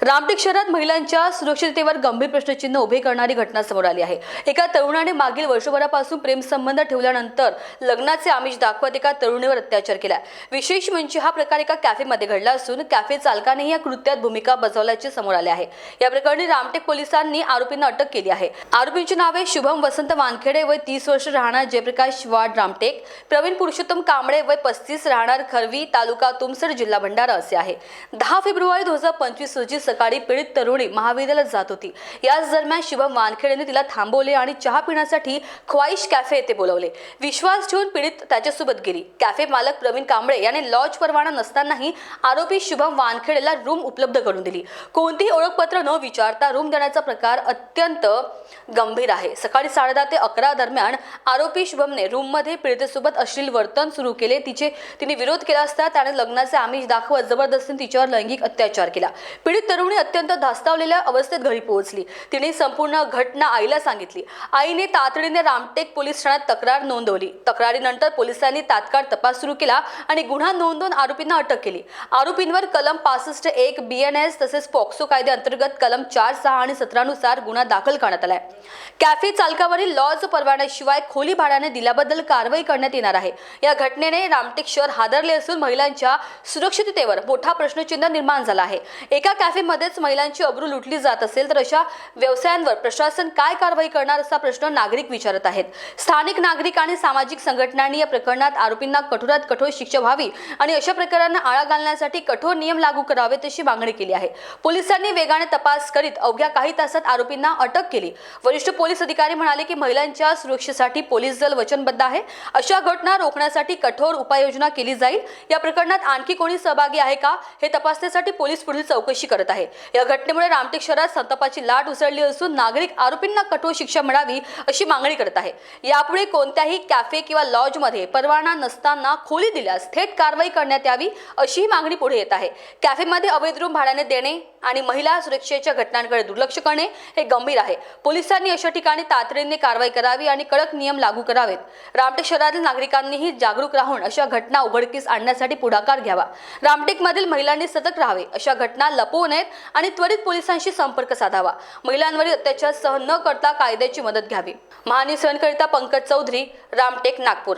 रामटेक शहरात महिलांच्या सुरक्षिततेवर गंभीर प्रश्नचिन्ह उभे करणारी घटना समोर आली आहे। एका तरुणाने मागील वर्षभरापासून प्रेमसंबंध ठेवल्यानंतर लग्नाचे आमिष दाखवत एका तरुणीवर अत्याचार केला। विशेष म्हणजे हा प्रकार एका कॅफेमध्ये घडला असून कॅफे चालकानेही या कृत्यात भूमिका बजावल्याचे समोर आले आहे। या प्रकरणी रामटेक पोलिसांनी आरोपींना अटक केली आहे। आरोपींची नावे शुभम वसंत वानखेडे वय 30 वर्ष राहणार जयप्रकाश वाड रामटेक, प्रवीण पुरुषोत्तम कांबळे वय 35 राहणार खरवी तालुका तुमसर जिल्हा भंडारा असे आहे। 10 फेब्रुवारी 2025 रोजी सकाळी पीडित तरुणी महाविद्यालयात जात होती। याच दरम्यान शुभम वानखेडेने तिला थांबवले आणि चहा पिण्यासाठी ख्वाईश कॅफे येथे बोलवले। विश्वास ठेवून पीडित त्याच्यासोबत गेली। कॅफे मालक प्रवीण कांबळे याने लॉज परवाना नसतानाही आरोपी शुभम वानखेडेला रूम उपलब्ध करून दिली। कोणतेही ओळखपत्र न विचारता रूम देण्याचा प्रकार अत्यंत गंभीर आहे। सकाळी 10:30 ते 11 दरम्यान आरोपी शुभमने रूममध्ये पीडितेसोबत अश्लील वर्तन सुरू केले। तिने विरोध केला असता त्याने लग्नाचे आमिष दाखवत जबरदस्तीने तिच्यावर लैंगिक अत्याचार केला। पीडित तरुणी अत्यंत धास्तावलेल्या अवस्थेत घरी पोहोचली। तिने संपूर्ण घटना आईला सांगितली। आईने तातडीने रामटेक पोलीस ठाण्यात तक्रार नोंदवली। तक्रारीनंतर पोलिसांनी तात्काळ तपास सुरू केला आणि गुन्हा नोंदवून आरोपींना अटक केली। आरोपींवर कलम 65(1) BNS तसेच पॉक्सो कायद्याअंतर्गत कलम 4, 6 आणि 17 नुसार गुन्हा दाखल करण्यात आलाय। कॅफे चालकावरील लॉज परवान्याशिवाय खोली भाड्याने दिल्याबद्दल कारवाई करण्यात येणार आहे। या घटनेने रामटेक शहर हादरले असून महिलांच्या सुरक्षिततेवर मोठा प्रश्नचिन्ह निर्माण झाला आहे। एका कॅफेमध्येच महिलांची अब्रू लुटली जात असेल तर अशा व्यवसायांवर प्रशासन काय कारवाई करणार असा प्रश्न नागरिक विचारत आहेत। स्थानिक नागरिक आणि सामाजिक संघटनांनी या प्रकरणात आरोपींना कठोरात कठोर शिक्षा व्हावी आणि अशा प्रकारांना आळा घालण्यासाठी कठोर नियम लागू करावेत अशी मागणी केली आहे। पोलिसांनी वेगाने तपास करीत अवघ्या काही तासात आरोपींना अटक केली। वरिष्ठ पोलीस अधिकारी म्हणाले की महिलांच्या सुरक्षेसाठी पोलीस दल वचनबद्ध आहे। अशा घटना रोखण्यासाठी कठोर उपाययोजना केली जाईल। या प्रकरणात आणखी कोणी सहभागी आहे का हे तपासण्यासाठी पोलीस पुढील चौकशी करत आहे। या घटनेमुळे रामटेक शहरात संतापाची लाट उसळली असून नागरिक आरोपींना कठोर शिक्षा मिळावी अशी मागणी करत आहे। यापुढे कोणत्याही कॅफे किंवा लॉजमध्ये परवाना नसताना खोली दिल्यास थेट कारवाई करण्यात यावी अशी मागणी पुढे येत आहे। कॅफेमध्ये अवैध रूम भाड्याने देणे आणि महिला सुरक्षेच्या घटनांकडे दुर्लक्ष करणे हे गंभीर आहे। पोलिसांनी अशा ठिकाणी तातडीने कारवाई करावी आणि कडक नियम लागू करावेत। रामटेक शहरातील नागरिकांनीही जागरूक राहून अशा घटना उघडकीस आणण्यासाठी पुढाकार घ्यावा। रामटेकमधील महिलांनी सतर्क राहावे, अशा घटना लपवू नयेत आणि त्वरित पोलिसांशी संपर्क साधावा। महिलांवरील अत्याचार सहन न करता कायद्याची मदत घ्यावी। महान्यूज सहनकरिता पंकज चौधरी, रामटेक, नागपूर।